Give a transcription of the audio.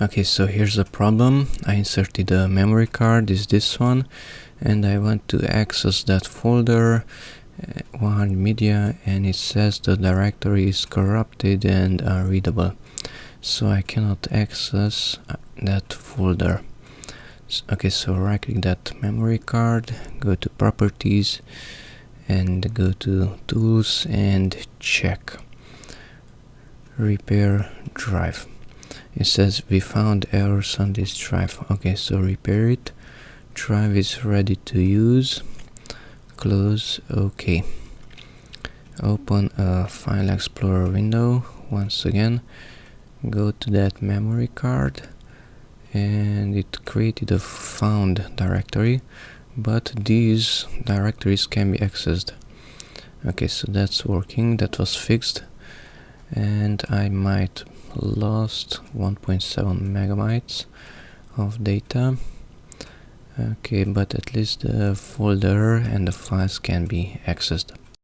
Okay, so here's the problem. I inserted a memory card, is this one, and I want to access that folder 100 media, and it says the directory is corrupted and unreadable, so I cannot access that folder. Okay, so right click that memory card, go to properties and go to tools and check repair drive. It says we found errors on this drive. Okay, so repair it. Drive is ready to use. Close. Okay. Open a file explorer window once again. Go to that memory card, and it created a found directory, but these directories can be accessed. Okay, so that's working. That was fixed, and I might lost 1.7 megabytes of data. Okay, but at least the folder and the files can be accessed.